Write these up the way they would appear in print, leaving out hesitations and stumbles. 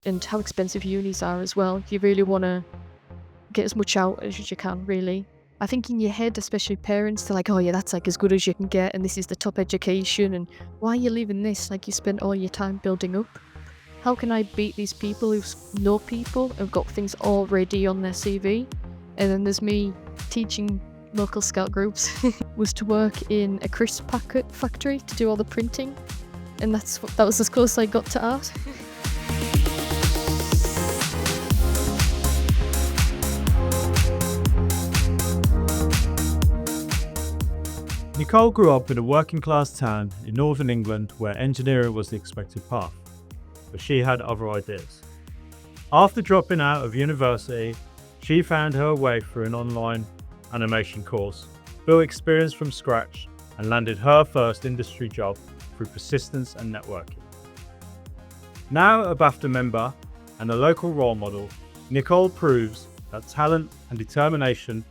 and how expensive unis are as well. You really want to get as much out as you can, really. I think in your head, especially parents, they're like, oh yeah, that's like as good as you can get, and this is the top education, and why are you leaving this? Like, you spent all your time building up. How can I beat these people who know people, who've got things already on their CV? And then there's me teaching local scout groups, was to work in a crisp packet factory to do all the printing. And that was as close as I got to art. Nicole grew up in a working class town in northern England where engineering was the expected path, but she had other ideas. After dropping out of university, she found her way through an online animation course, built experience from scratch, and landed her first industry job through persistence and networking. Now a BAFTA member and a local role model, Nicole proves that talent and determination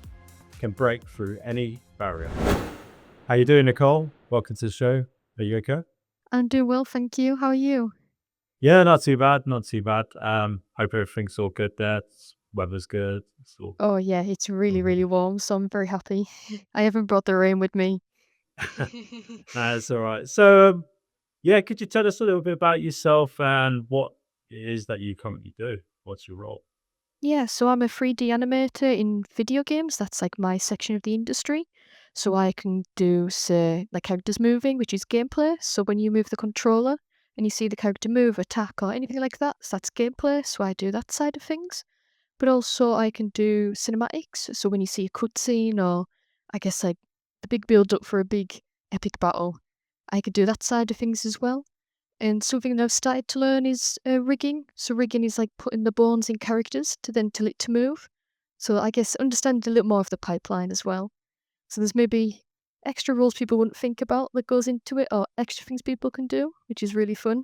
can break through any barrier. How you doing, Nicole? Welcome to the show. Are you okay? I'm doing well, thank you. How are you? Yeah, not too bad, not too bad. Hope everything's all good there. Weather's good. It's all Oh yeah, it's really, good. really warm, so I'm very happy. I haven't brought the rain with me. That's all right. So, yeah, could you tell us a little bit about yourself and what it is that you currently do? What's your role? Yeah, so I'm a 3D animator in video games. That's like my section of the industry. So I can do, say, like characters moving, which is gameplay. So when you move the controller and you see the character move, attack, or anything like that, so that's gameplay. So I do that side of things. But also I can do cinematics. So when you see a cutscene or I guess like the big build up for a big epic battle, I could do that side of things as well. And something that I've started to learn is rigging. So rigging is like putting the bones in characters to then tell it to move. So I guess understanding a little more of the pipeline as well. So there's maybe extra rules people wouldn't think about that goes into it, or extra things people can do, which is really fun.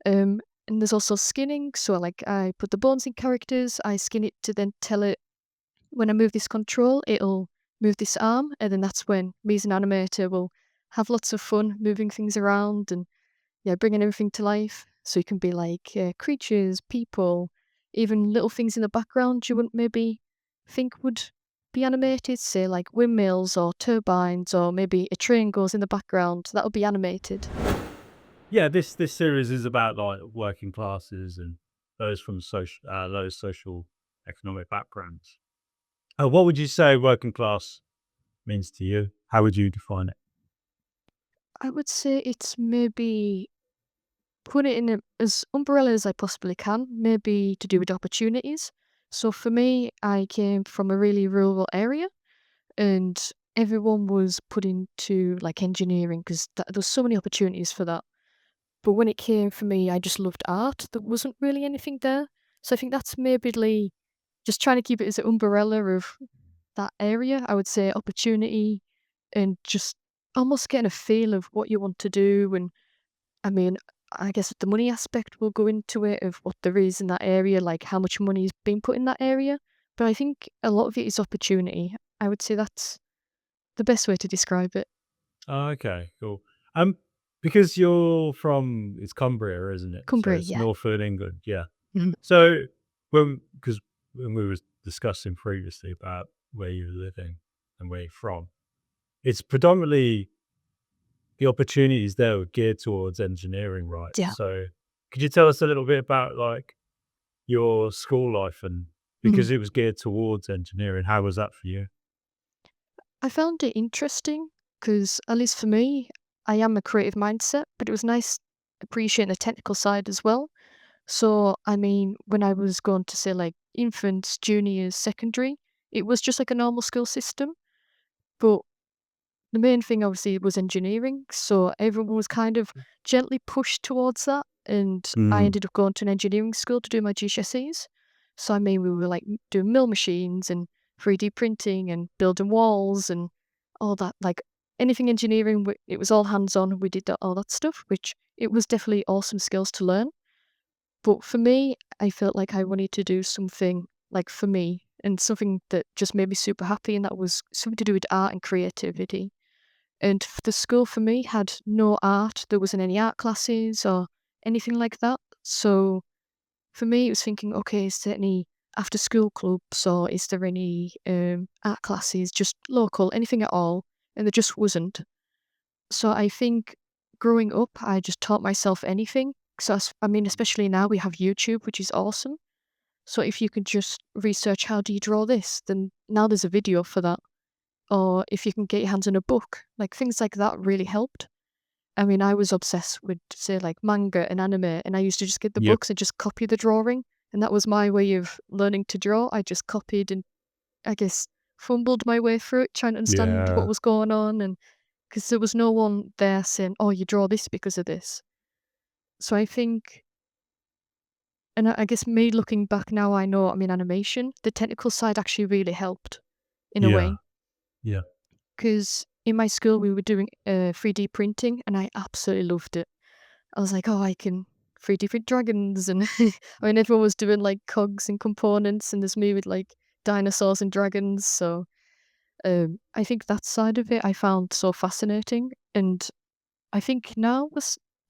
And there's also skinning. So like I put the bones in characters, I skin it to then tell it when I move this control, it'll move this arm, and then that's when me as an animator will have lots of fun moving things around and yeah, bringing everything to life. So you can be like creatures, people, even little things in the background you wouldn't maybe think would be animated, say like windmills or turbines, or maybe a train goes in the background. That'll be animated. Yeah, this series is about like working classes and those from those social economic backgrounds. What would you say working class means to you? How would you define it? I would say it's maybe put it in as umbrella as I possibly can, maybe to do with opportunities. So for me, I came from a really rural area and everyone was put into like engineering because there's so many opportunities for that. But when it came for me, I just loved art. There wasn't really anything there. So I think that's maybe just trying to keep it as an umbrella of that area. I would say opportunity and just almost getting a feel of what you want to do. And I mean, I guess the money aspect will go into it of what there is in that area, like how much money is being put in that area. But I think a lot of it is opportunity. I would say that's the best way to describe it. Oh, okay, cool. Um, because you're from it's Cumbria, isn't it? So Cumbria, it's yeah. northern England, yeah. Mhm. So because when we were discussing previously about where you're living and where you're from, it's predominantly the opportunities there were geared towards engineering, right? Yeah. So could you tell us a little bit about like your school life and Mhm. because it was geared towards engineering, how was that for you? I found it interesting because, at least for me, I am a creative mindset, but it was nice appreciating the technical side as well. So, I mean, when I was going to say like infants, juniors, secondary, it was just like a normal school system. But the main thing obviously was engineering. So everyone was kind of gently pushed towards that. And I Mm. ended up going to an engineering school to do my GCSEs. So I mean, we were like doing mill machines and 3D printing and building walls and all that. Like anything engineering, it was all hands on. We did all that stuff, which it was definitely awesome skills to learn. But for me, I felt like I wanted to do something like for me and something that just made me super happy. And that was something to do with art and creativity. And the school for me had no art. There wasn't any art classes or anything like that. So for me, it was thinking, okay, is there any after school clubs or is there any art classes, just local, anything at all? And there just wasn't. So I think growing up, I just taught myself anything. So I mean, especially now we have YouTube, which is awesome. So if you could just research how do you draw this, then now there's a video for that. Or if you can get your hands on a book, like things like that really helped. I mean, I was obsessed with, say, like manga and anime, and I used to just get the Yep. books and just copy the drawing. And that was my way of learning to draw. I just copied and I guess fumbled my way through it, trying to understand what Yeah. was going on. And because there was no one there saying, oh, you draw this because of this. So I think, and I guess me looking back now, I know, I mean, animation, the technical side actually really helped in a Yeah. way. Yeah. Because in my school, we were doing 3D printing and I absolutely loved it. I was like, "Oh, I can 3D print dragons," and I mean, everyone was doing, like, cogs and components, and there's me with, like, dinosaurs and dragons, so, I think that side of it I found so fascinating, and I think now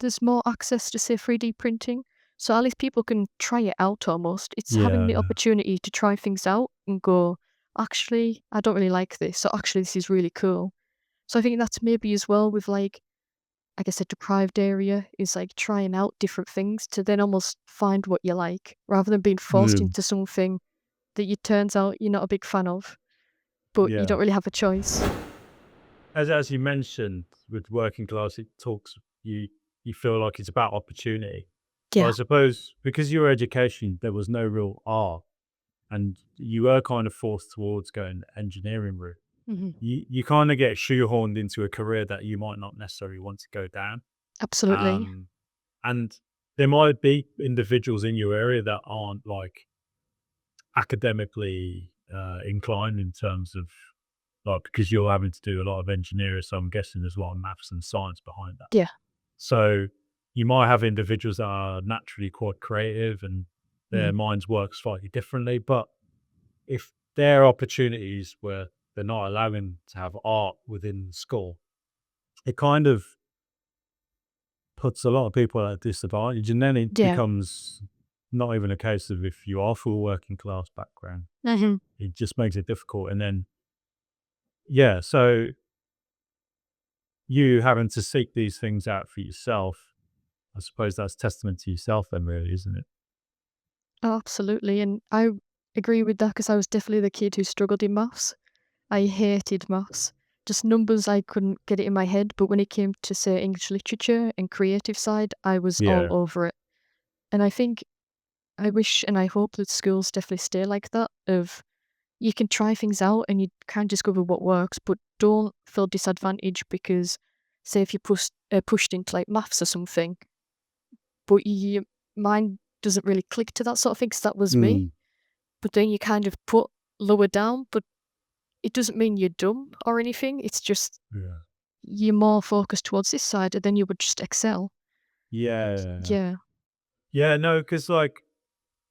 there's more access to, say, 3D printing, so at least people can try it out almost. It's having Yeah. the opportunity to try things out and go, "Actually, I don't really like this," so, "Actually, this is really cool." So I think that's maybe as well with, like, I guess a deprived area is like trying out different things to then almost find what you like rather than being forced Mm. into something that you turns out you're not a big fan of, but you Yeah. don't really have a choice. As you mentioned, with working class, it talks you feel like it's about opportunity. But I Yeah. suppose because your education, there was no real art, and you were kind of forced towards going the engineering route. Mhm. You kind of get shoehorned into a career that you might not necessarily want to go down. Absolutely. Um, and there might be individuals in your area that aren't like academically inclined in terms of like because you're having to do a lot of engineering, so I'm guessing there's a lot of maths and science behind that. Yeah. So you might have individuals that are naturally quite creative and their Mhm. minds work slightly differently. But if there are opportunities where they're not allowing to have art within the school, it kind of puts a lot of people at a disadvantage. And then it Yeah. becomes not even a case of if you are full working class background, Mhm. it just makes it difficult. And then, yeah, so you having to seek these things out for yourself, I suppose that's testament to yourself then really, isn't it? Oh, absolutely, and I agree with that because I was definitely the kid who struggled in maths. I hated maths. Just numbers, I couldn't get it in my head, but when it came to, say, English literature and creative side, I was all Yeah. over it. And I think I wish and I hope that schools definitely stay like that of you can try things out and you can discover what works, but don't feel disadvantaged because, say, if you pushed into like maths or something, but your mind doesn't really click to that sort of thing, 'cause that was me. Mm. But then you kind of put lower down, but it doesn't mean you're dumb or anything. It's just Yeah. you're more focused towards this side, and then you would just excel. Yeah. Yeah. Yeah, no, because like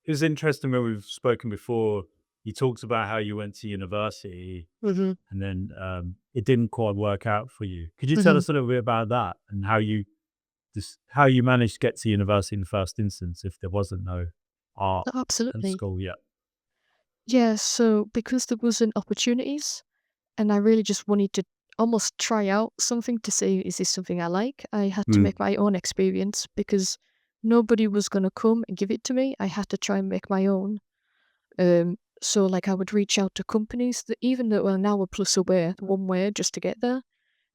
it was interesting when we've spoken before, you talked about how you went to university Mhm. and then it didn't quite work out for you. Could you tell Mhm. us a little bit about that and how you managed to get to university in the first instance if there wasn't no art at Absolutely. school yet? Yeah. So because there wasn't opportunities, and I really just wanted to almost try out something to see, is this something I like? I had to Mm. make my own experience because nobody was going to come and give it to me. I had to try and make my own. So like I would reach out to companies that even though well now we're plus away, one way just to get there,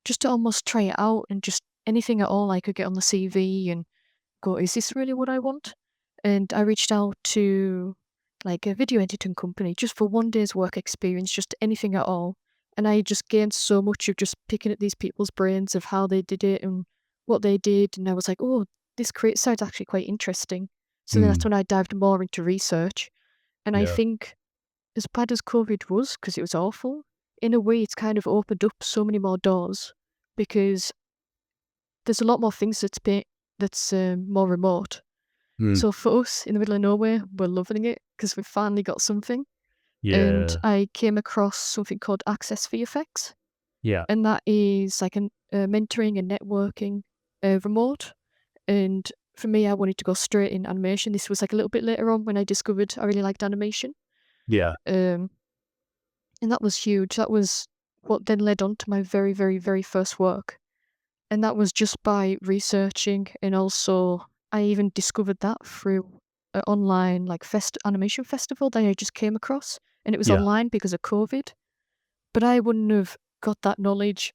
just to almost try it out and just anything at all I could get on the CV and go, is this really what I want? And I reached out to like a video editing company just for one day's work experience, just anything at all. And I just gained so much of just picking at these people's brains of how they did it and what they did. And I was like, oh, this create side's actually quite interesting. So then that's Mm. when I dived more into research. And I Yeah. think as bad as COVID was, because it was awful, in a way it's kind of opened up so many more doors because there's a lot more things that's more remote. Mm. So for us in the middle of nowhere, we're loving it because we finally got something. And Yeah. I came across something called Access VFX, Yeah. and that is like a mentoring and networking remote. And for me, I wanted to go straight in animation. This was like a little bit later on when I discovered I really liked animation. Yeah. Um, and that was huge. That was what then led on to my very, very, very first work. And that was just by researching, and also I even discovered that through an online like animation festival that I just came across, and it was Yeah. online because of COVID. But I wouldn't have got that knowledge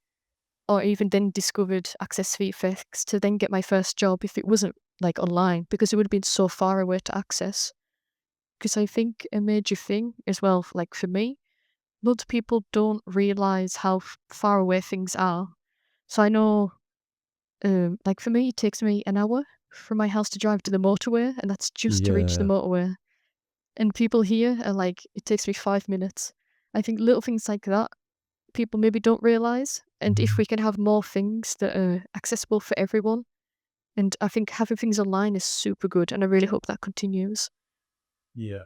or even then discovered Access VFX to then get my first job if it wasn't like online, because it would have been so far away to access. Because I think a major thing as well, like for me, lots of people don't realize how far away things are. So I know, like for me, it takes me an hour from my house to drive to the motorway, and that's just to reach the Yeah. motorway. And people here are like, it takes me 5 minutes. I think little things like that people maybe don't realize. And if Mhm. we can have more things that are accessible for everyone, and I think having things online is super good, and I really hope that continues. Yeah.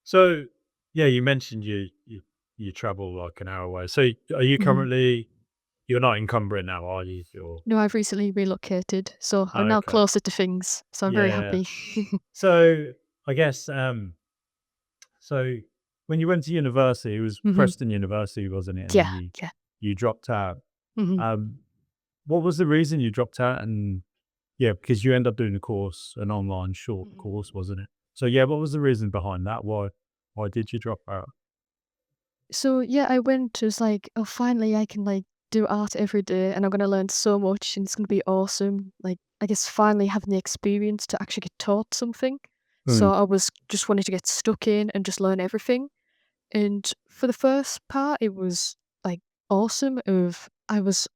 So, yeah, you mentioned you travel like an hour away. So, are you Mhm. currently you're not in Cumbria now, are you? You're No, I've recently relocated, so oh, I'm now okay. closer to things, so I'm very Yeah. happy. So, I guess so when you went to university, it was Mhm. Preston University, wasn't it? And then Yeah, yeah. you dropped out. Mhm. Um, what was the reason you dropped out? And yeah, because you end up doing a course, an online short Mhm. course, wasn't it? So yeah, what was the reason behind that? Why did you drop out? So, yeah, I went to was like, "Oh, finally I can, like, do art every day, and I'm gonna learn so much, and it's gonna be awesome." Like, I guess finally having the experience to actually get taught something. So Mm. I was just wanting to get stuck in and just learn everything. And for the first part, it was, like, awesome of I was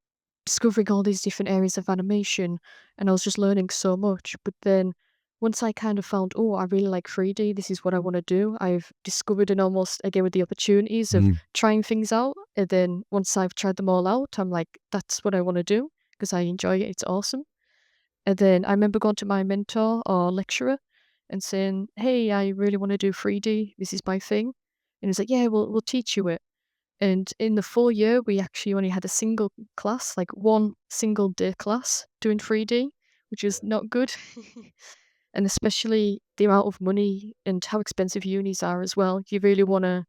discovering all these different areas of animation, and I was just learning so much. But then once I kind of found, oh, I really like 3D, this is what I want to do, I've discovered and almost again with the opportunities of Mm. trying things out. And then once I've tried them all out, I'm like, that's what I want to do because I enjoy it. It's awesome. And then I remember going to my mentor or lecturer and saying, hey, I really want to do 3D. This is my thing. And he's like, yeah, we'll teach you it. And in the full year, we actually only had a single class, like one single day class doing 3D, which is not good. And especially the amount of money and how expensive unis are as well. You really want to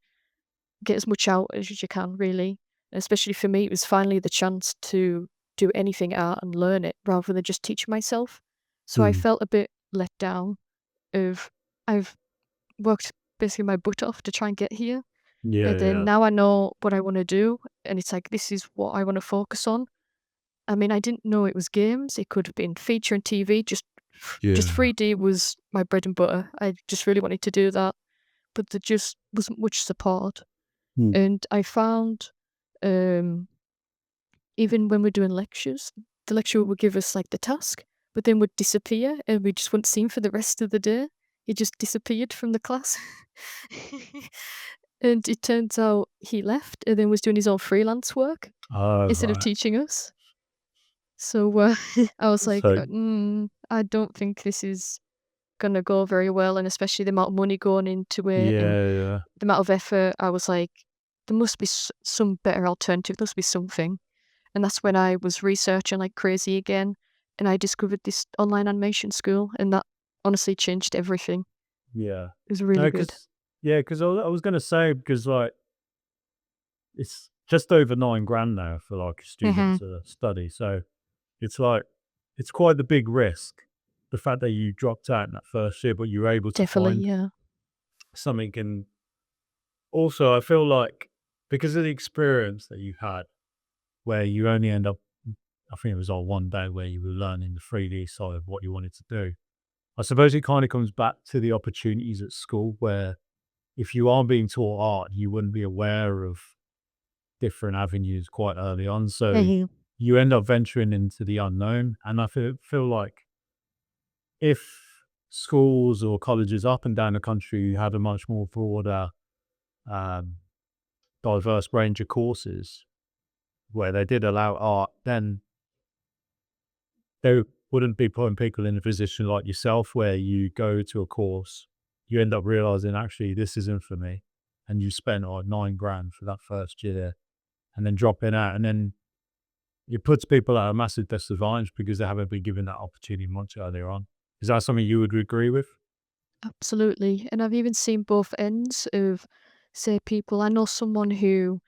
get as much out as you can, really. And especially for me, it was finally the chance to do anything art and learn it rather than just teach myself. So I Mm. felt a bit let down of I've worked basically my butt off to try and get here, Yeah, and then yeah, now I know what I wanna do, and it's like, this is what I wanna focus on. I mean, I didn't know it was games, it could have been feature and TV, just yeah. 3D was my bread and butter. I just really wanted to do that, but there just wasn't much support. Mm. And I found, um, even when we're doing lectures, the lecturer would give us, like, the task, but then would disappear, and we just wouldn't see him for the rest of the day. He just disappeared from the class. And it turns out he left and then was doing his own freelance work Oh, instead of right. teaching us. So, I was like, So I don't think this is gonna go very well," and especially the amount of money going into it and yeah, yeah, the amount of effort, I was like, "There must be some better alternative, there must be something." And that's when I was researching like crazy again, and I discovered this online animation school, and that honestly changed everything. yeah. It was really No, good. because I was gonna say because like it's just over 9 grand now for like a student Mhm. to study. So it's like it's quite the big risk. The fact that you dropped out in that first year, but you were able to Definitely, find yeah. something. And also, I feel like because of the experience that you had, where you only end up, I think it was on one day where you were learning the 3D side of what you wanted to do. I suppose it kind of comes back to the opportunities at school where if you are being taught art, you wouldn't be aware of different avenues quite early on. So Mhm. you end up venturing into the unknown. And I feel like if schools or colleges up and down the country had a much more broader, um, diverse range of courses where they did allow art, then they wouldn't be putting people in a position like yourself where you go to a course, you end up realizing actually this isn't for me. And you spent like 9 grand for that first year and then dropping out. And then it puts people at a massive disadvantage because they haven't been given that opportunity much earlier on. Is that something you would agree with? Absolutely. And I've even seen both ends of, say, people. I know someone who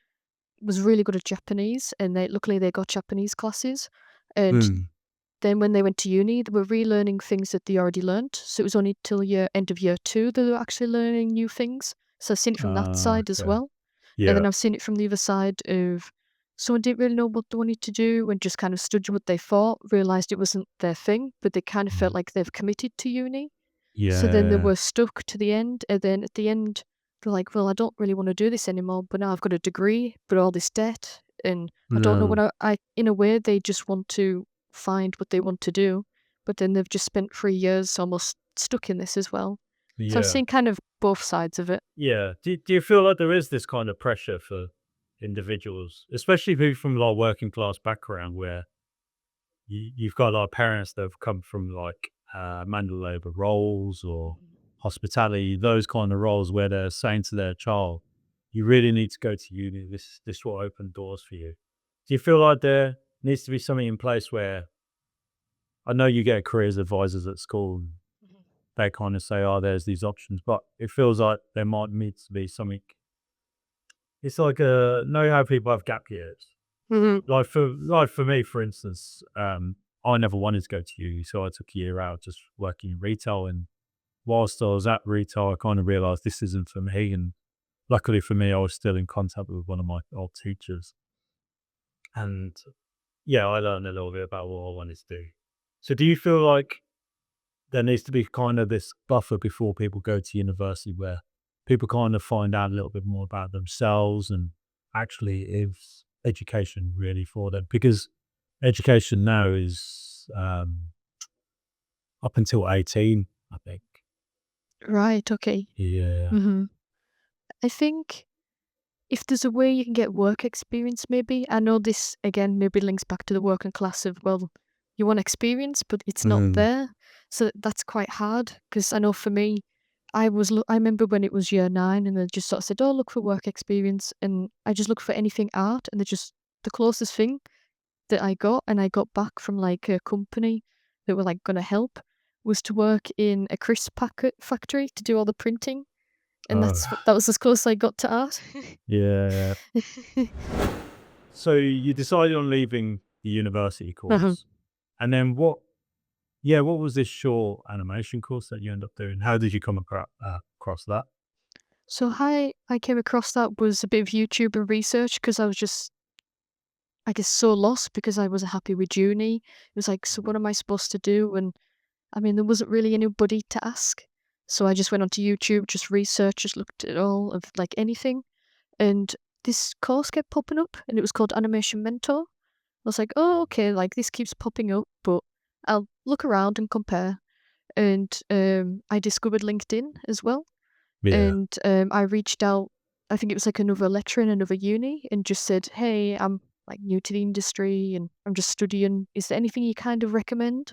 was really good at Japanese, and luckily they got Japanese classes. And Mm. then when they went to uni, they were relearning things that they already learnt. So it was only till end of year two that they were actually learning new things. So I've seen it from that side as Okay. well. And Yeah. then I've seen it from the other side of someone didn't really know what they wanted to do and just kind of studied what they thought, realised it wasn't their thing, but they kind of felt Mm. like they've committed to uni. So then they Yeah. were stuck to the end, and then at the end, they're like, "Well, I don't really wanna do this anymore, but now I've got a degree, but all this debt, and I don't know what No. in a way, they just want to find what they want to do, but then they've just spent 3 years almost stuck in this as well." So I've Yeah. seen kind of both sides of it. Yeah. Do you feel like there is this kind of pressure for individuals, especially people from like working class background, where you've got a lot of parents that have come from like manual labor roles or hospitality, those kind of roles where they're saying to their child, "You really need to go to uni. This will open doors for you." Do you feel like there needs to be something in place where I know you get careers advisors at school, and Mhm. they kind of say, "Oh, there's these options," but it feels like there might need to be something. It's like know how people have gap years. Mhm. Like for me, for instance, I never wanted to go to uni, so I took a year out just working in retail. And whilst I was at retail, I kind of realized this isn't for me. And luckily for me, I was still in contact with one of my old teachers. And yeah, I learned a little bit about what I wanted to do. So do you feel like there needs to be kind of this buffer before people go to university where people kind of find out a little bit more about themselves and actually is education really for them? Because education now is up until 18, I think. Right, okay. Yeah. Mhm. I think if there's a way you can get work experience, maybe. I know this again maybe links back to the working class of, well, you want experience, but it's not Mm. there. So that's quite hard because I know for me, I remember when it was year nine and they just sort of said, "Oh, look for work experience," and I just looked for anything art, and the closest thing that I got, and I got back from like a company that were like going to help, was to work in a crisp packet factory to do all the printing, and Oh, that was as close as I got to art. yeah. So you decided on leaving the university Uh-huh. course. And then what was this short animation course that you ended up doing? How did you come across that? So how I came across that was a bit of YouTube and research because I was just, I guess, so lost because I wasn't happy with uni. It was like, so what am I supposed to do? And I mean, there wasn't really anybody to ask. So I just went onto YouTube, just researched, just looked at all of like anything. And this course kept popping up and it was called Animation Mentor. I was like, oh, okay, like this keeps popping up, but I'll look around and compare. And I discovered LinkedIn as well. Yeah. And I reached out, I think it was like another lecturer in another uni, and just said, "Hey, I'm like new to the industry and I'm just studying. Is there anything you kind of recommend?"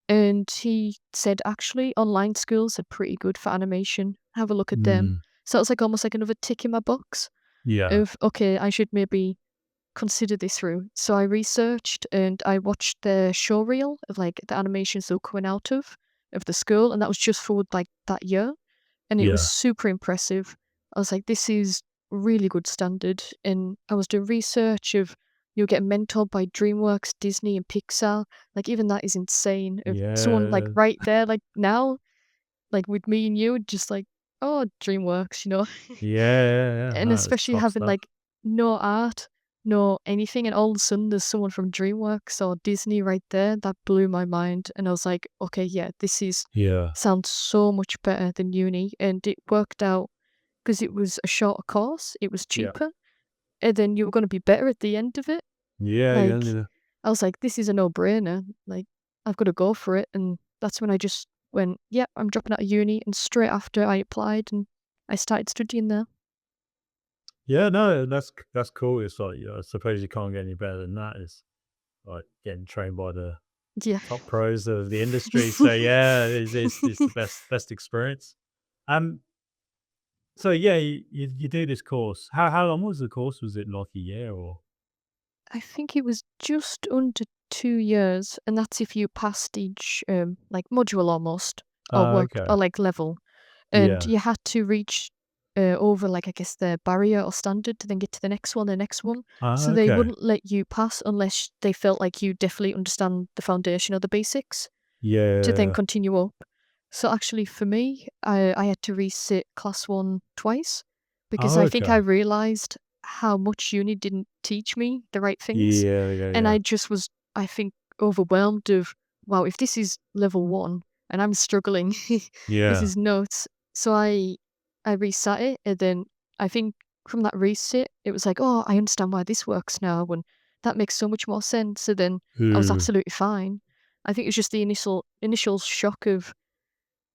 And he said, "Actually, online schools are pretty good for animation. Have a look at them." Mm. So it was like almost like another tick in my box Yeah. of, okay, I should maybe consider this route. So I researched and I watched the show reel of like the animations they were coming out of the school, and that was just for like that year, and it was Yeah. super impressive. I was like, this is really good standard. And I was doing research of you'll get mentored by DreamWorks, Disney, and Pixar. Like even that is insane. Of someone like Yeah. right there, like now, like with me and you, just like, oh, DreamWorks, you know. Yeah. And No, it's especially top having stuff. like no art, no anything, and all of a sudden there's someone from DreamWorks or Disney right there. That blew my mind, and I was like, okay, yeah, this is Yeah. sounds so much better than uni, and it worked out because it was a shorter course, it was Yeah. cheaper, and then you were going to be better at the end of it. Yeah. Yeah. Like, Yeah. I was like, this is a no brainer. Like, I've got to go for it, and that's when I just went, yep, I'm dropping out of uni, and straight after I applied and I started studying there. Yeah, no, that's cool. It's like, I suppose you can't get any better than that. It's like getting trained by the Yeah. top pros of the industry. So yeah, it's the best experience. Um, so yeah, you do this course. How long was the course? Was it like a year or? I think it was just under 2 years, and that's if you passed each like module almost, or Oh, work okay. or like level, and Yeah. you had to reach over like I guess the barrier or standard to then get to the next one. Oh, So they okay. wouldn't let you pass unless they felt like you definitely understand the foundation or the basics to then Yeah. continue up. So actually, for me, I had to resit class one twice because Oh, I think I okay. realized how much uni didn't teach me the right things, Yeah, yeah, and yeah. I just was, I think, overwhelmed of wow, if this is level one and I'm struggling, this Yeah. is nuts. So I resat it, and then I think from that resit, it was like, oh, I understand why this works now, and that makes so much more sense. So then I was Ooh. absolutely fine. I think it was just the initial shock of,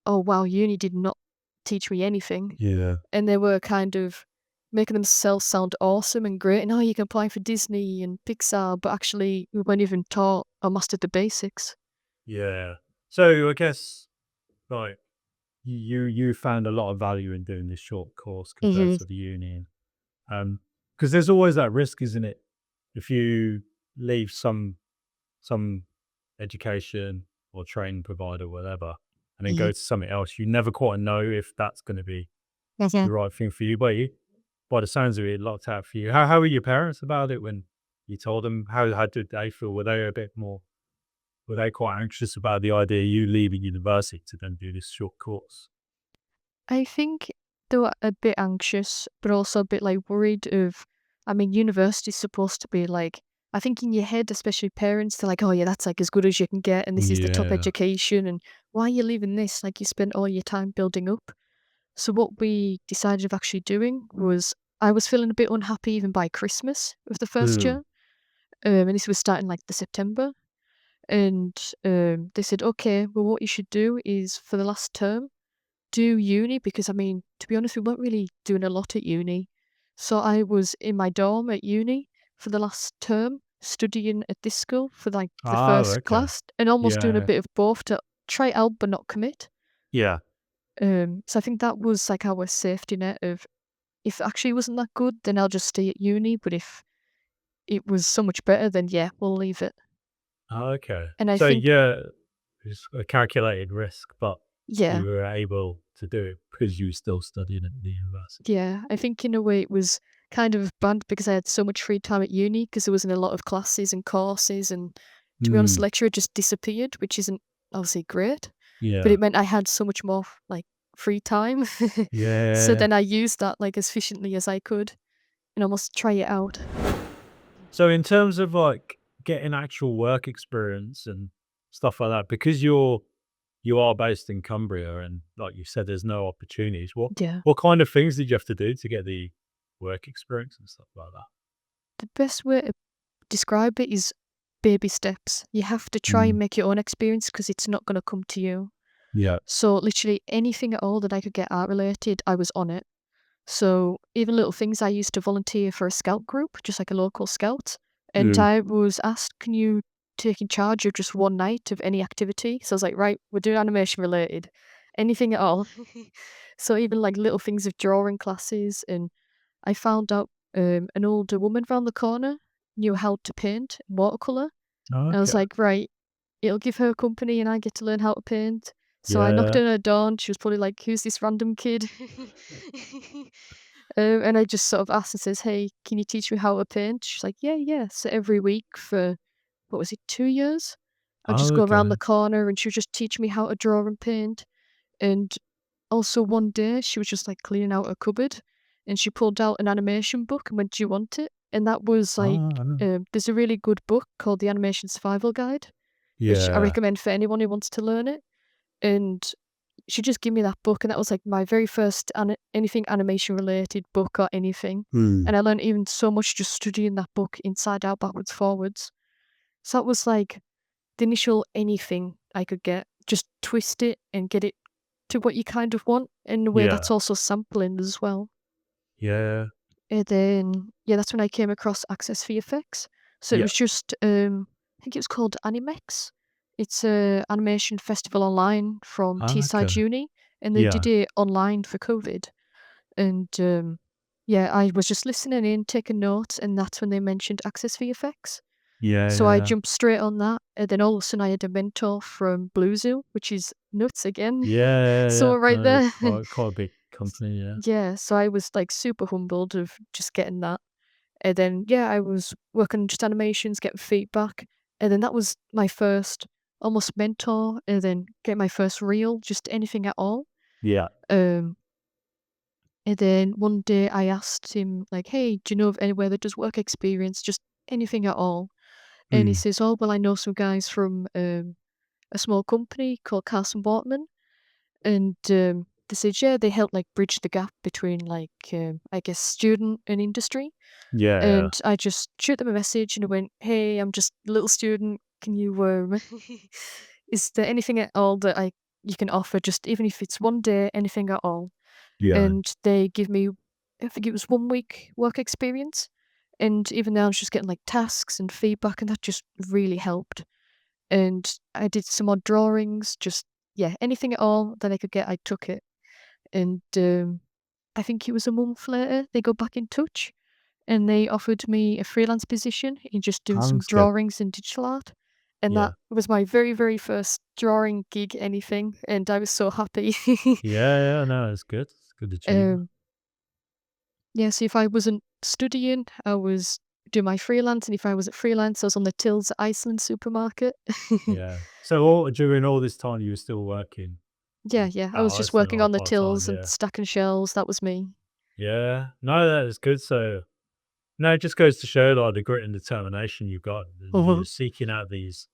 "Oh, wow, uni did not teach me anything." Yeah. And they were kind of making themselves sound awesome and great, and, "Oh, you can apply for Disney and Pixar," but actually we weren't even taught or mastered the basics. Yeah. So I guess, like, you found a lot of value in doing this short course compared Mhm. to the uni. Because there's always that risk, isn't it? If you leave some education or training provider, whatever, and then go Mhm. to something else, you never quite know if that's going to be the Mhm. right thing for you. But you, by the sounds of it, it locked out for you. How were your parents about it when you told them? How did they feel? Were they a bit more? Were they quite anxious about the idea of you leaving university to then do this short course? I think they were a bit anxious, but also a bit, like, worried of I mean, university's supposed to be, like I think in your head, especially parents, they're like, "Oh, yeah, that's, like, as good as you can get, and this is the top Yeah. education, and why are you leaving this? Like, you spent all your time building up." So what we decided of actually doing was I was feeling a bit unhappy even by Christmas of the first Ooh. year, and this was starting, like, the September, and, they said, "Okay, well, what you should do is for the last term, do uni," because, I mean, to be honest, we weren't really doing a lot at uni. So I was in my dorm at uni for the last term, studying at this school for, like, the Oh, first okay. class, and almost doing a Yeah. bit of both to try it out but not commit. Yeah. So I think that was, like, our safety net of if it actually wasn't that good, then I'll just stay at uni, but if it was so much better, then yeah, we'll leave it. Oh, okay. And I So think yeah, it's a calculated risk, but yeah, you were able to do it because you were still studying at the university. yeah, I think in a way it was kind of bad because I had so much free time at uni because there wasn't a lot of classes and courses, and to be honest, the Mm. lecturer just disappeared, which isn't obviously great, but Yeah. it meant I had so much more like free time. So Yeah. then I used that like as efficiently as I could and almost try it out. So in terms of like getting actual work experience and stuff like that, because you are based in Cumbria and like you said, there's no opportunities. Yeah. What kind of things did you have to do to get the work experience and stuff like that? The best way to describe it is baby steps. You have to try and Mm. make your own experience because it's not going to come to you. Yeah. So literally anything at all that I could get art related, I was on it. So even little things, I used to volunteer for a scout group, just like a local scout. And Mm. I was asked, can you take in charge of just one night of any activity? So I was like, right, we're doing animation related, anything at all. So even like little things of drawing classes. And I found out an older woman round the corner knew how to paint watercolor. And I was Okay. like, right, it'll give her company and I get to learn how to paint. So I knocked Yeah. on her door and she was probably like, who's this random kid? And I just sort of asked and says, "Hey, can you teach me how to paint?" She's like, "Yeah, yeah." So every week for what was it, 2 years? I'd Oh, just go around the okay. corner and she would just teach me how to draw and paint. And also one day she was just like cleaning out her cupboard and she pulled out an animation book and went, "Do you want it?" And that was like, Ah, there's a really good book called The Animation Survival Guide, which I yeah. recommend for anyone who wants to learn it. And she just gave me that book, and that was, like, my very first anything animation related book or anything, Mm. and I learned even so much just studying that book inside out, backwards, forwards. So that was, like, the initial anything I could get. Just twist it and get it to what you kind of want. In a way, Yeah. that's also sampling as well. Yeah. And then, yeah, that's when I came across Access VFX. So it Yeah. was just, I think it was called Animex. It's a animation festival online from Ah, Teesside okay. Uni, and they Yeah. did it online for COVID. And yeah, I was just listening in, taking notes, and that's when they mentioned Access VFX. Yeah, So I yeah. jumped straight on that, and then all of a sudden I had a mentor from Blue Zoo, which is nuts again. Yeah, yeah, So yeah. right No, there. quite a big company, yeah. Yeah, so I was, like, super humbled of just getting that, and then, yeah, I was working on just animations, getting feedback, and then that was my first almost mentor, and then getting my first reel, just anything at all. Yeah. Um, and then one day I asked him, like, "Hey, do you know of anywhere that does work experience? Just anything at all." And he Mm. says, "Oh, well, I know some guys from, a small company called Carson Waterman." And, they said, yeah, they help, like, bridge the gap between, like, I guess, student and industry. Yeah, yeah. And I just shoot them a message and I went, "Hey, I'm just a little student. Can you, is there anything at all that you can offer, just even if it's one day, anything at all?" Yeah. And they give me, I think it was 1 week work experience. And even now I was just getting, like, tasks and feedback, and that just really helped. And I did some odd drawings, just, yeah, anything at all that I could get, I took it. And, I think it was a month later, they got back in touch, and they offered me a freelance position in just doing some Sounds good. drawings and digital art, and that Yeah. was my very, very first drawing gig, anything, and I was so happy. Yeah, yeah, no, it's good. It's a good achievement. Um, yeah, so if I wasn't studying, I was doing my freelance, and if I wasn't freelance, I was on the tills at Iceland supermarket. Yeah. So all during all this time, you were still working Yeah, yeah, at I was just Iceland working or on the part-time, tills and yeah. stacking shelves, that was me. Yeah. No, that is good. So, no, it just goes to show, like, the grit and determination you've got, and you're Mhm. seeking out these,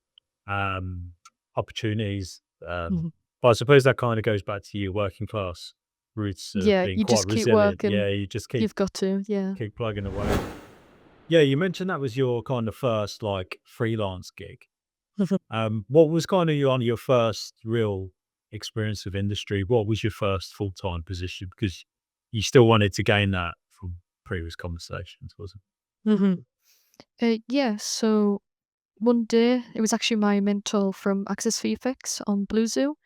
um, opportunities, Mhm. but I suppose that kinda goes back to your working class roots of Yeah, being you quite just keep resilient. working. Yeah, you just You've got to, yeah. keep plugging away. Yeah, you mentioned that was your kind of first, like, freelance gig. What was kind of your first real experience of industry? What was your first full-time position? Because you still wanted to gain that from previous conversations, wasn't Mhm. Yeah, so one day, it was actually my mentor from Access VFX on Blue Zoo.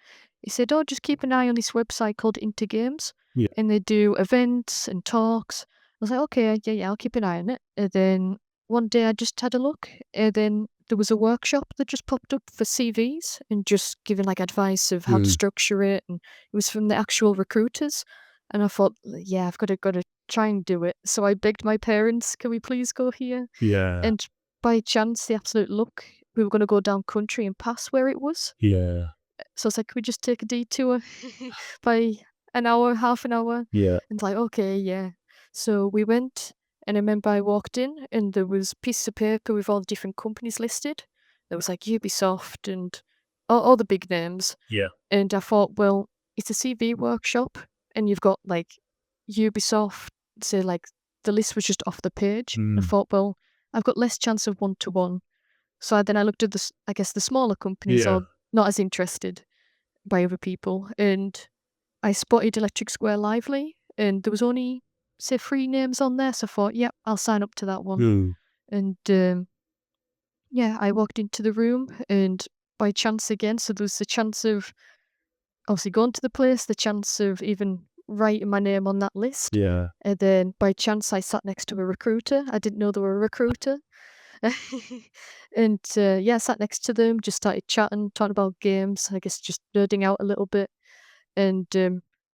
He said, "Oh, just keep an eye on this website called Into Games, it? and they do events and talks." I was like, "Okay, yeah, yeah, I'll keep an eye on it." And then one day I just had a look, and then there was a workshop that just popped up for CVs and just giving, like, advice of how to Mm. structure it, and it was from the actual recruiters. And I thought, yeah, I've got to try and do it. So I begged my parents, "Can we please go here?" Yeah, And by chance, the absolute luck, we were gonna go down country and pass where it was. yeah, So I was like, "Could we just take a detour by an hour, half an hour?" yeah. And like, "Okay, yeah." So we went, and I remember I walked in, and there was pieces of paper with all the different companies listed. There was like Ubisoft and all the big names. Yeah. And I thought, well, it's a CV workshop, and you've got like Ubisoft. So like the list was just off the page. I Mm. thought, well, I've got less chance of one to one. So then I looked at I guess the smaller companies Yeah. are not as interested by other people, and I spotted Electric Square Lively, and there was only say 3 names on there. So I thought, yep, I'll sign up to that one. Ooh. And yeah, I walked into the room, and by chance again, so there was the chance of obviously going to the place, the chance of even writing my name on that list. Yeah. And then by chance, I sat next to a recruiter. I didn't know they were a recruiter. And yeah, I sat next to them, just started chatting, talking about games, I guess just nerding out a little bit. And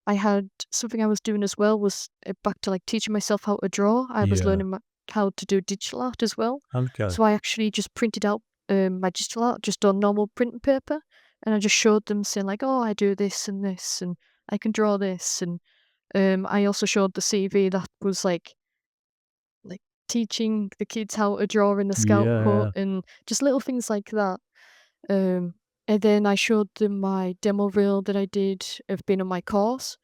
I had something I was doing as well was back to like teaching myself how to draw. I was Yeah. learning how to do digital art as well. Okay. So I actually just printed out my digital art just on normal printing paper, and I just showed them, saying like, "Oh, I do this, and I can draw this." And I also showed the CV that was like teaching the kids how to draw in the scout hut Yeah. and just little things like that. Um, and then I showed them my demo reel that I did of being on my course.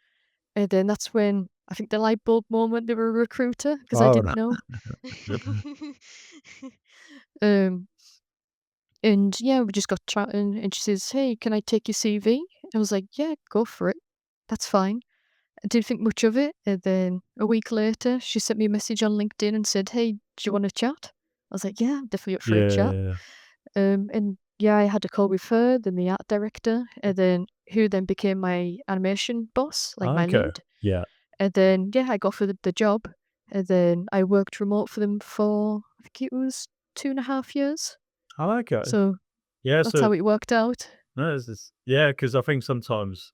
And then that's when I think the light bulb moment they were a recruiter because I Oh, didn't no. know. um, and yeah, we just got chatting, and she says, "Hey, can I take your CV?" I was like, "Yeah, go for it. That's fine." I didn't think much of it. And then a week later, she sent me a message on LinkedIn and said, "Hey, do you want to chat?" I was like, "Yeah, I'm definitely up for a chat." Yeah. And yeah, I had a call with her, then the art director, and then who then became my animation boss, like my Okay. lead. Yeah. And then yeah, I got for the job, and then I worked remote for them for I think it was 2.5 years. Oh, okay. So Yeah, that's so how it worked out. no, yeah, because I think sometimes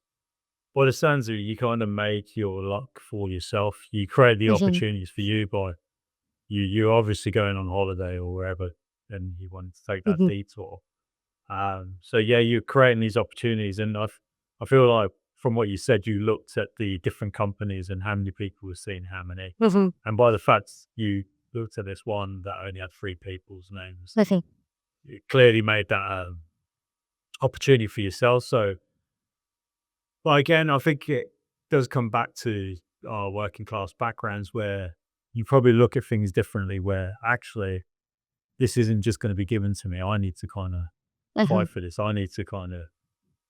by the sounds of it, you kind of make your luck for yourself. You create the Mhm, opportunities for you by you're obviously going on holiday or wherever, and you want to take that mhm, detour. So yeah, you're creating these opportunities, and I feel like from what you said, you looked at the different companies and how many people were seeing how many, mhm, and by the fact you looked at this one that only had three people's names, mhm, it clearly made that opportunity for yourself. So, but again, I think it does come back to our working class backgrounds where you probably look at things differently. Where actually, this isn't just going to be given to me. I need to kind of mhm, fight for this. I need to kind of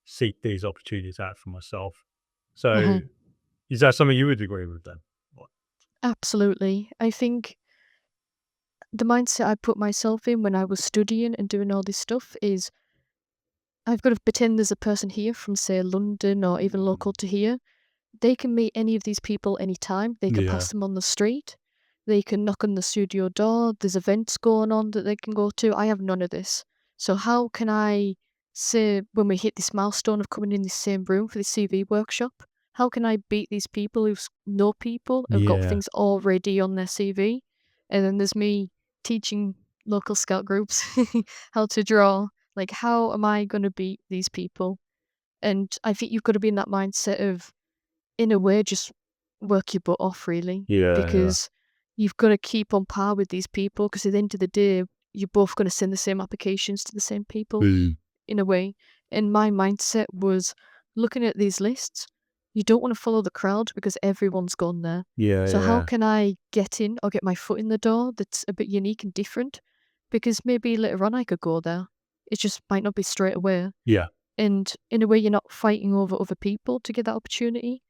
seek these opportunities out for myself. So, mhm. is that something you would agree with then? What- Absolutely. I think the mindset I put myself in when I was studying and doing all this stuff is I've got to pretend there's a person here from, say, London or even local to here. They can meet any of these people anytime. They can Yeah, pass them on the street. They can knock on the studio door. There's events going on that they can go to. I have none of this. So how can I say when we hit this milestone of coming in the same room for the CV workshop? How can I beat these people who know people, who've got yeah, things already on their CV? And then there's me teaching local scout groups how to draw. Like, how am I going to beat these people? And I think you've got to be in that mindset of, in a way, just work your butt off, really, yeah, yeah. because you've got to keep on par with these people. Because at the end of the day, you're both going to send the same applications to the same people, Mm. in a way. And my mindset was looking at these lists. You don't want to follow the crowd because everyone's gone there. Yeah, So how yeah, can I get in or get my foot in the door that's a bit unique and different? Because maybe later on I could go there. It just might not be straight away. yeah, And in a way, you're not fighting over other people to get that opportunity.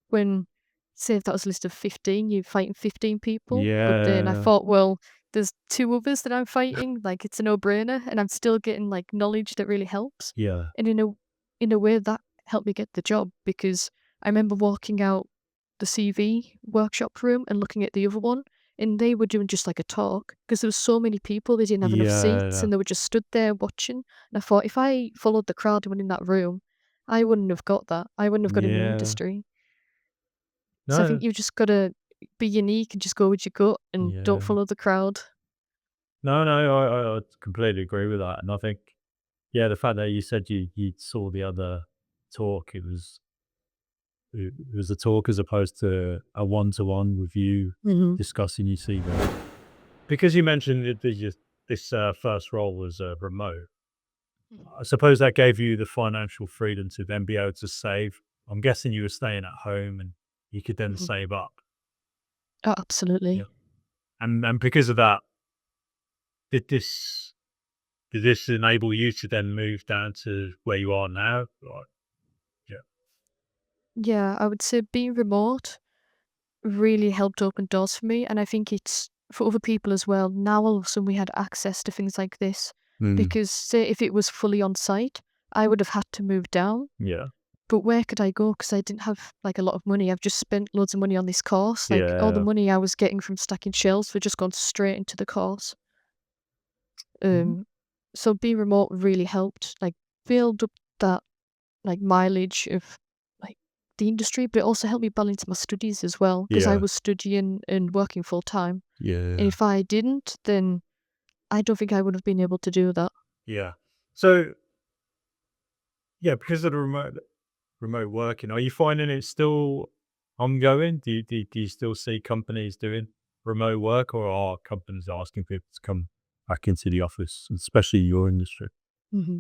When, say, if that was a list of 15, you're fighting 15 people. But then I yeah, thought, well, there's two others that I'm fighting. Like, it's a no brainer. And I'm still getting like knowledge that really helps. yeah, And in a way, that helped me get the job because I remember walking out the CV workshop room and looking at the other one. And they were doing just like a talk because there was so many people, they didn't have enough seats yeah, and they were just stood there watching. And I thought, if I followed the crowd and went in that room, I wouldn't have got that. I wouldn't have got in the yeah. industry. So I No, think you just gotta be unique and just go with your gut and don't yeah. follow the crowd. No, no, I completely agree with that, and I think, yeah, the fact that you said you saw the other talk, it was a talk as opposed to a one-to-one with you Mhm. discussing your CV. Because you mentioned that this first role was remote, Mhm. I suppose that gave you the financial freedom to then be able to save. I'm guessing you were staying at home and you could then Mhm. save up. Oh, Yeah. absolutely. And because of that, did this did this enable you to then move down to where you are now? Like, yeah. Yeah, I would say being remote really helped open doors for me, and I think it's for other people as well. Now all of a sudden we had access to things like this Mm. because, say, if it was fully on site, I would have had to move down. Yeah. But where could I go? Because I didn't have like a lot of money. I've just spent loads of money on this course. Like all the Yeah. money I was getting from stacking shelves were just gone straight into the course. Mhm. Um, so being remote really helped, like, build up that like mileage of like the industry, but it also helped me balance my studies as well because I Yeah. was studying and working full time. And Yeah. if I didn't, then I don't think I would have been able to do that. Yeah. So, yeah, because of the remote working, are you finding it still ongoing? Do you still see companies doing remote work, or are companies asking people to come back into the office, especially your industry? hmm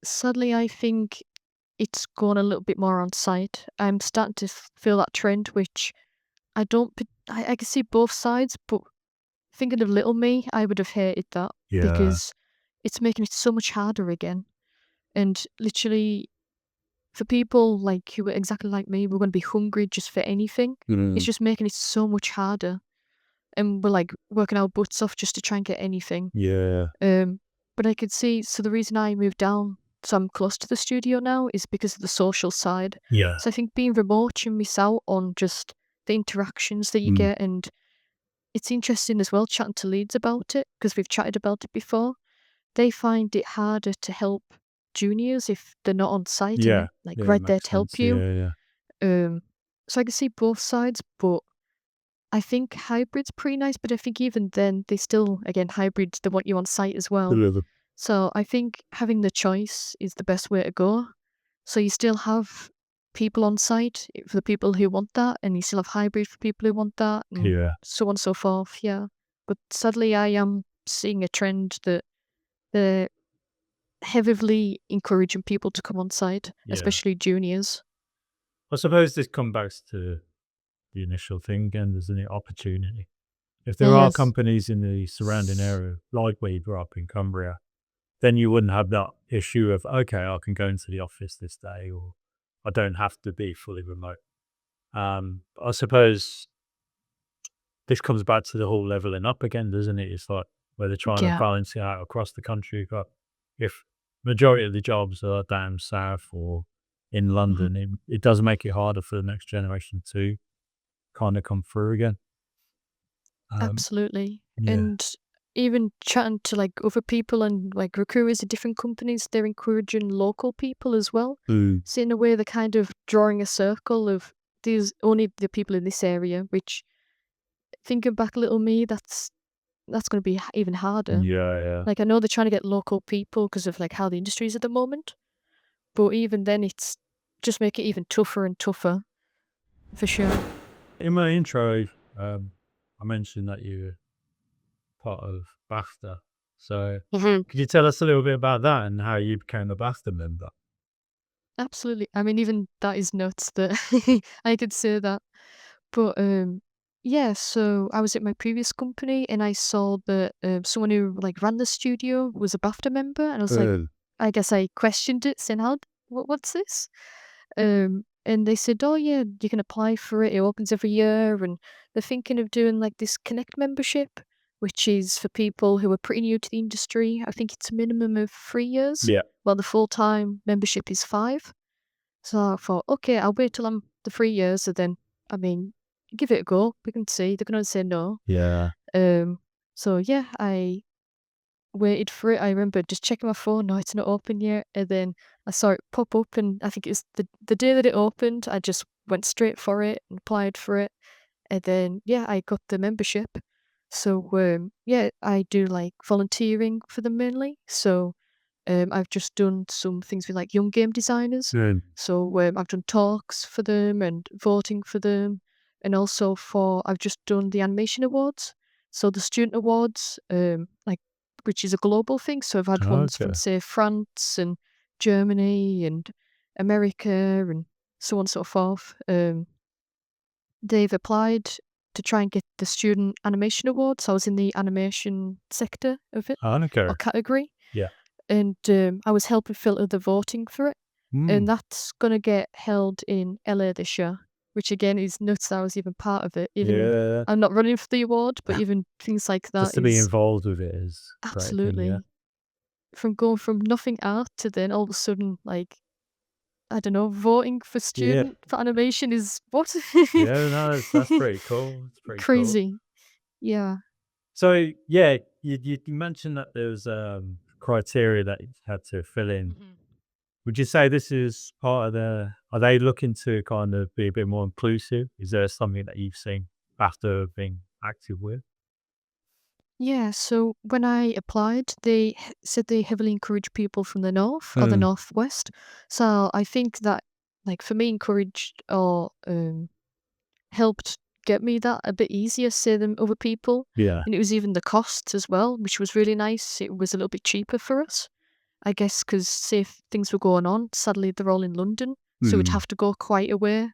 Sadly, I think it's gone a little bit more on site. I'm starting to feel that trend, which I don't. I can see both sides, but thinking of little me, I would have hated that Yeah. because it's making it so much harder again. And literally, for people like who are exactly like me, we're going to be hungry just for anything. It's Mm. just making it so much harder, and we're like working our butts off just to try and get anything. Yeah. Um, but I could see. So the reason I moved down, so I'm close to the studio now, is because of the social side. Yeah. So I think being remote, you miss out on just the interactions that you Mm. get, and it's interesting as well chatting to leads about it, because we've chatted about it before. They find it harder to help juniors if they're not on site Yeah. and like Yeah, it right there makes to help sense. you. Yeah, yeah. Um, so I can see both sides, but I think hybrid's pretty nice. But I think even then, they still, again, hybrids, they want you on site as well. Deliver. So I think having the choice is the best way to go. So you still have people on site for the people who want that, and you still have hybrid for people who want that, and Yeah. so on and so forth. Yeah. But sadly, I am seeing a trend that they're heavily encouraging people to come on site, Yeah. especially juniors. I suppose this comes back to the initial thing again, isn't it? Opportunity. If there are Yes. companies in the surrounding area, like where you grew up in Cumbria, then you wouldn't have that issue of, okay, I can go into the office this day, or I don't have to be fully remote. I suppose this comes back to the whole leveling up again, doesn't it? It's like where they're trying to Yeah. balance it out across the country. You've got, if majority of the jobs are down south or in Mhm. London, it does make it harder for the next generation to kind of come through again. Um, Absolutely. yeah. And even chatting to like other people and like recruiters at different companies, they're encouraging local people as well. Mm. So in a way, they're kind of drawing a circle of these only the people in this area. Which, thinking back a little me, that's going to be even harder. Yeah, yeah. Like I know they're trying to get local people because of like how the industry is at the moment, but even then, it's just make it even tougher and tougher for sure. In my intro, I mentioned that you're part of BAFTA. So Mhm. could you tell us a little bit about that and how you became a BAFTA member? Absolutely. I mean, even that is nuts that I could say that. But yeah, so I was at my previous company and I saw that someone who like ran the studio was a BAFTA member, and I was like, Mm. I guess I questioned it, saying, "How? What's this?" And they said, "Oh yeah, you can apply for it. It opens every year, and they're thinking of doing like this Connect membership, which is for people who are pretty new to the industry. I think it's a minimum of 3 years, Yeah. while the full time membership is 5." So I thought, okay, I'll wait till I'm the 3 years, and then, I mean, give it a go. We can see. They can only say no. Yeah. Um, so yeah, I waited for it. I remember just checking my phone. No, it's not open yet. And then I saw it pop up, and I think it was the day that it opened. I just went straight for it and applied for it. And then yeah, I got the membership. So yeah, I do like volunteering for them mainly. So I've just done some things with like young game designers. Mm. So I've done talks for them and voting for them, and also for I've just done the animation awards. So the student awards, like which is a global thing. So I've had ones from Okay. say France and Germany and America and so on and so forth. They've applied to try and get the student animation award. So I was in the animation sector of it or Okay. category, Yeah. and I was helping filter the voting for it, and Mm. that's gonna get held in LA this year, which again is nuts that I was even part of it. Even Yeah. I'm not running for the award, but even things like that Just to be is involved with it is a great thing. Yeah. absolutely from going from nothing art to then all of a sudden like I don't know, voting for Yeah. student for animation is what Yeah. No, that's pretty cool. It's pretty cool. crazy. Yeah. So yeah, you mentioned that there was criteria that you had to fill in. Mhm. Would you say this is part of the? Are they looking to kind of be a bit more inclusive? Is there something that you've seen after being active with? Yeah, so when I applied, they said they heavily encourage people from the north or the Mm. northwest. So I think that, like, for me, encouraged or helped get me that a bit easier, say, than other people. Yeah. And it was even the cost as well, which was really nice. It was a little bit cheaper for us, I guess, because say if things were going on, sadly they're all in London, so we'd Mm. have to go quite a way.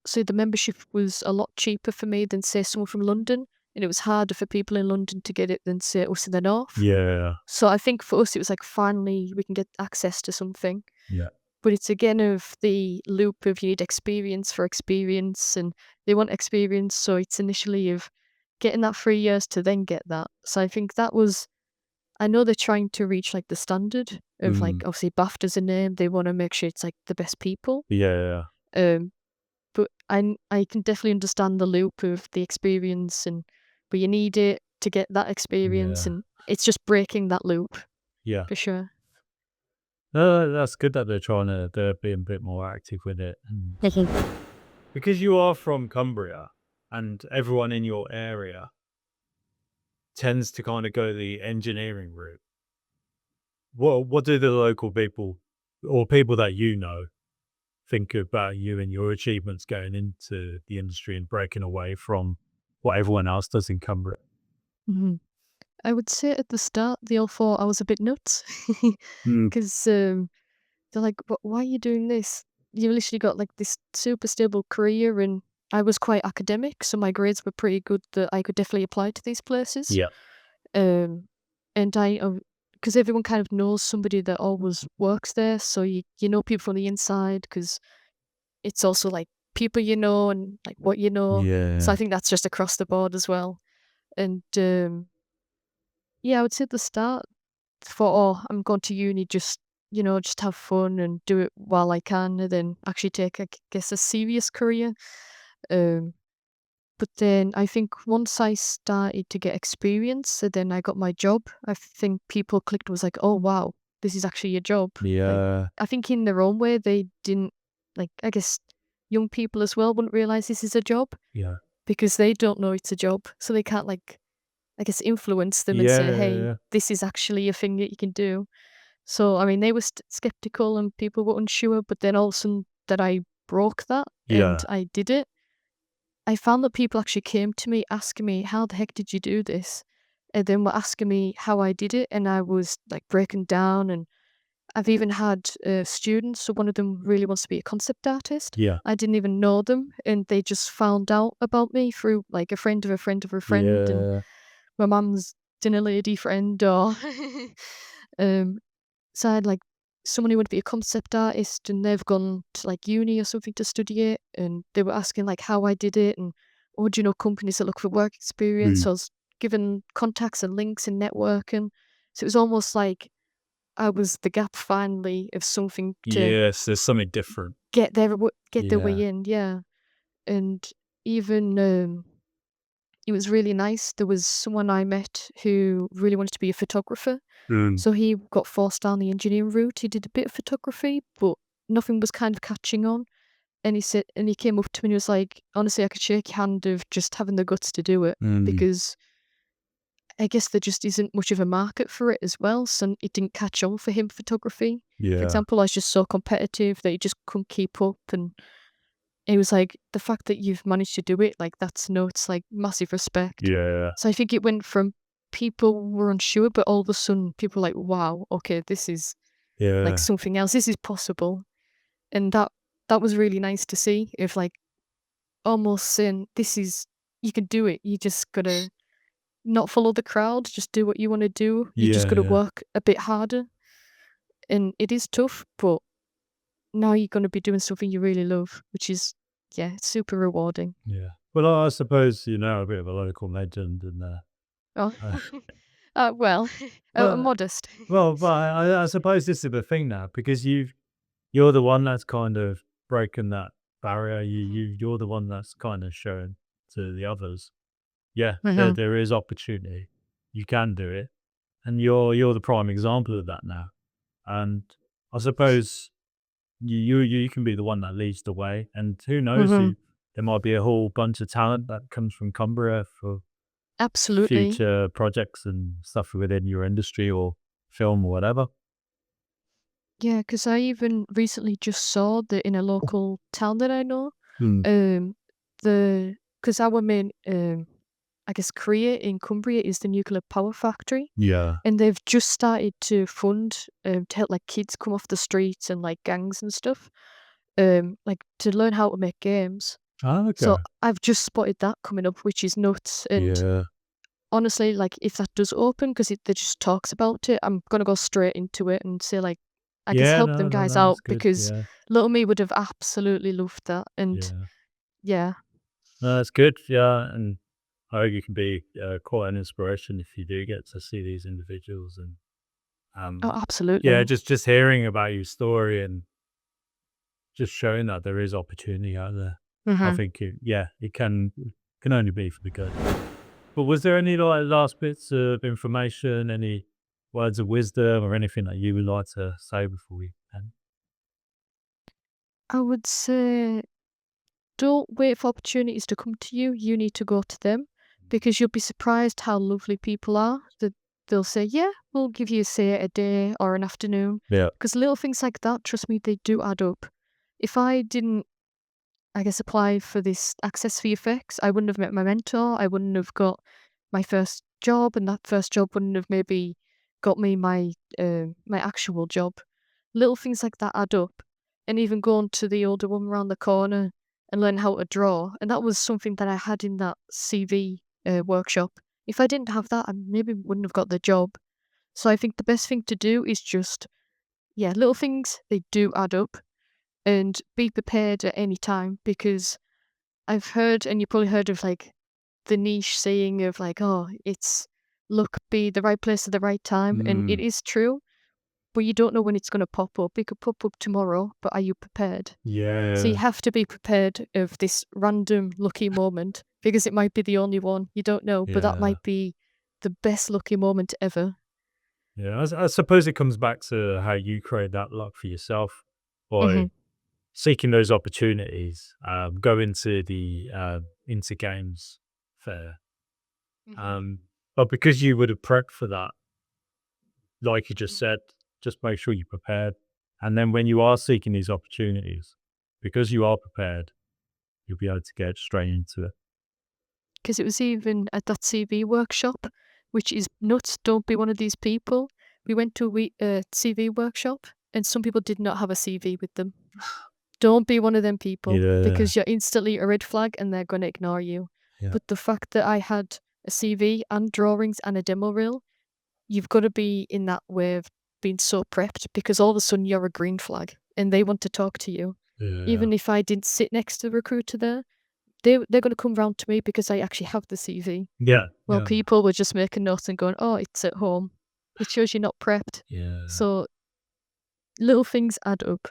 So the membership was a lot cheaper for me than say someone from London, and it was harder for people in London to get it than say us in the north. Yeah. So I think for us it was like finally we can get access to something. Yeah. But it's again of the loop of you need experience for experience, and they want experience, so it's initially of getting that 3 years to then get that. So I think that was I know they're trying to reach like the standard of like Mm. obviously BAFTA's a name, they want to make sure it's like the best people. Yeah. Um, but I can definitely understand the loop of the experience, but you need it to get that experience, Yeah. and it's just breaking that loop Yeah. for sure. No, that's good that they're being a bit more active with it. And because you are from Cumbria and everyone in your area tends to kind of go the engineering route, what do the local people or people that you know think about you and your achievements going into the industry and breaking away from what everyone else does in Cumbria? Mhm. I would say at the start they all thought I was a bit nuts Mm, because they're like, Why are you doing this? You literally got like this super stable career." And I was quite academic, so my grades were pretty good that I could definitely apply to these places. yeah. Um, and because everyone kind of knows somebody that always works there, so you know people from the inside because it's also like people you know and like what you know. So Yeah. I think that's just across the board as well. And yeah, I would say at the start thought, "Oh, I'm going to uni just, just have fun and do it while I can, and then actually take, I guess, a serious career." Um, but then I think once I started to get experience, and then I got my job, I think people clicked, was like, "Oh, wow, this is actually a job." Like, Yeah. I think in their own way, they didn't, like, I guess young people as well wouldn't realize this is a job Yeah. because they don't know it's a job. So they can't, like, I guess, influence them and Yeah. say, Yeah. "Hey, Yeah. this is actually a thing that you can do." So, I mean, they were skeptical and people were unsure, but then all of a sudden that I broke that and Yeah. I did it, I found that people actually came to me asking me, "How the heck did you do this?" And then were asking me how I did it, and I was like breaking down. And I've even had students, so one of them really wants to be a concept artist. Yeah. I didn't even know them, and they just found out about me through like a friend of a friend of a friend, and Yeah. my mum's dinner lady friend, or um, so I had like someone who would be a concept artist and they've gone to like uni or something to study it, and they were asking like how I did it and, "Oh, do you know companies that look for work experience?" Mm. So I was given contacts and links and networking. So it was almost like I was the gap finally of something to Yes, there's something different. get their way Yeah. in, yeah. And even it was really nice. There was someone I met who really wanted to be a photographer. Mm. So he got forced down the engineering route. He did a bit of photography, but nothing was kind of catching on. And he came up to me and he was like, "Honestly, I could shake your hand of just having the guts to do it Mm. because I guess there just isn't much of a market for it as well." So it didn't catch on for him, photography. For Yeah. example, I was just so competitive that he just couldn't keep up. And he was like, "The fact that you've managed to do it, like that's nuts, like massive respect." Yeah. So I think it went from people were unsure, but all of a sudden people were like, "Wow, okay, this is like Yeah. something else. This is possible." And that was really nice to see. If like almost saying, "This is you can do it. You just gotta not follow the crowd. Just do what you want to do. You just Yeah. gotta Yeah. work a bit harder." And it is tough, but now you're gonna be doing something you really love, which is yeah, it's super rewarding. Yeah. Well, I suppose you know a bit of a local legend, and Oh, uh, well, well, modest. but I suppose this is the thing now because you're the one that's kind of broken that barrier. You're the one that's kind of shown to the others. Yeah, Mhm. there is opportunity. You can do it, and you're the prime example of that now. And I suppose you can be the one that leads the way. And who knows, Mhm. there might be a whole bunch of talent that comes from Cumbria for Absolutely. future projects and stuff within your industry or film or whatever. Yeah, because I even recently just saw that in a local town that I know, Mm. um, the because our main, I guess, career in Cumbria is the nuclear power factory, Yeah. and they've just started to fund to help like kids come off the streets and like gangs and stuff, like to learn how to make games. Ah, So okay. I've just spotted that coming up, which is nuts. And Yeah. honestly, like if that does open, because it just talks about it, I'm gonna go straight into it and say like, I guess Yeah, help them no, no, guys no, out that's good. because Yeah. little me would have absolutely loved that. And Yeah. yeah, No, that's good. Yeah. And I hope you can be quite an inspiration if you do get to see these individuals and oh, yeah, absolutely. just hearing about your story and just showing that there is opportunity out there. I Mhm. think it can only be for the good. But was there any like last bits of information, any words of wisdom, or anything that you would like to say before we end? I would say don't wait for opportunities to come to you. You need to go to them because you'll be surprised how lovely people are. That they'll say, "Yeah, we'll give you, say, a day or an afternoon." Yeah. Because little things like that, trust me, they do add up. If I didn't, I guess, apply for this access fee effects, I wouldn't have met my mentor. I wouldn't have got my first job, and that first job wouldn't have maybe got me my actual job. Little things like that add up, and even going to the older woman around the corner and learn how to draw, and that was something that I had in that CV workshop. If I didn't have that, I maybe wouldn't have got the job. So I think the best thing to do is just, yeah, little things, they do add up, and be prepared at any time because I've heard, and you probably heard of like the niche saying of like, oh, it's look, be the right place at the right time. And it Mm, is true, but you don't know when it's going to pop up. It could pop up tomorrow, but are you prepared? So you yeah, have to be prepared of this random lucky moment because it might be the only one. You don't know, but that yeah, might be the best lucky moment ever. yeah. I suppose it comes back to how you create that luck for yourself Hmm. by seeking those opportunities, go into games fair. Hmm. Um, but because you would have prepped for that, like you just said, just make sure you're prepared. And then when you are seeking these opportunities, because you are prepared, you'll be able to get straight into it. Because it was even at that CV workshop, which is nuts. Don't be one of these people. We went to a CV workshop, and some people did not have a CV with them. Don't be one of them people Yeah, because you're instantly a red flag and they're going to ignore you. yeah, But the fact that I had a CV and drawings and a demo reel, you've got to be in that way of being so prepped because all of a sudden you're a green flag and they want to talk to you. yeah, Even if I didn't sit next to the recruiter there, they're going to come round to me because I actually have the CV. yeah, Well, yeah, people were just making notes and going, "Oh, it's at home." It shows you're not prepped. yeah, So little things add up,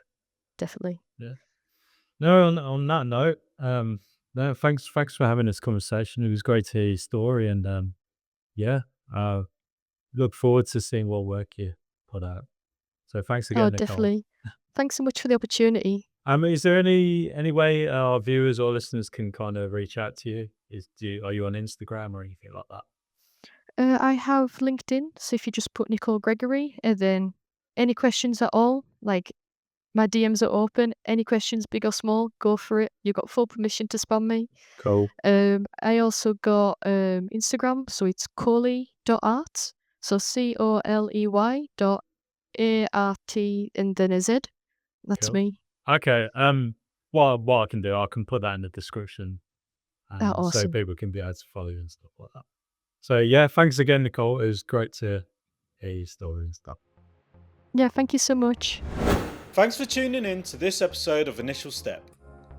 definitely. yeah. No, on that note, no, thanks for having this conversation. It was great to hear your story, and yeah, uh, look forward to seeing what work you put out. So thanks Oh, again, Nicole. definitely. Thanks so much for the opportunity. Is there any way our viewers or listeners can kind of reach out to you? Are you on Instagram or anything like that? I have LinkedIn, so if you just put Nicole Gregory, and then any questions at all, like my DMs are open. Any questions, big or small, go for it. You've got full permission to spam me. Cool. I also got Instagram, so it's coley.art. So COLEY dot ART and then a Z. That's Cool. me. Okay. What I can do, I can put that in the description, Ah, and so awesome. people can be able to follow you and stuff like that. So yeah, thanks again, Nicole. It was great to hear your story and stuff. Yeah, thank you so much. Thanks for tuning in to this episode of Initial Step.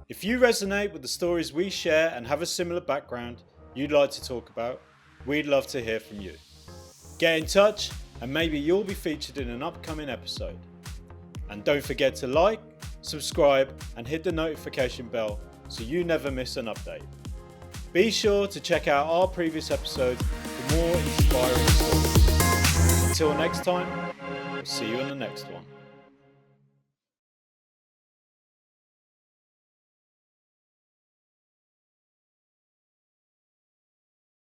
If you resonate with the stories we share and have a similar background you'd like to talk about, we'd love to hear from you. Get in touch and maybe you'll be featured in an upcoming episode. And don't forget to like, subscribe and hit the notification bell so you never miss an update. Be sure to check out our previous episodes for more inspiring stories. Until next time, we'll see you in the next one.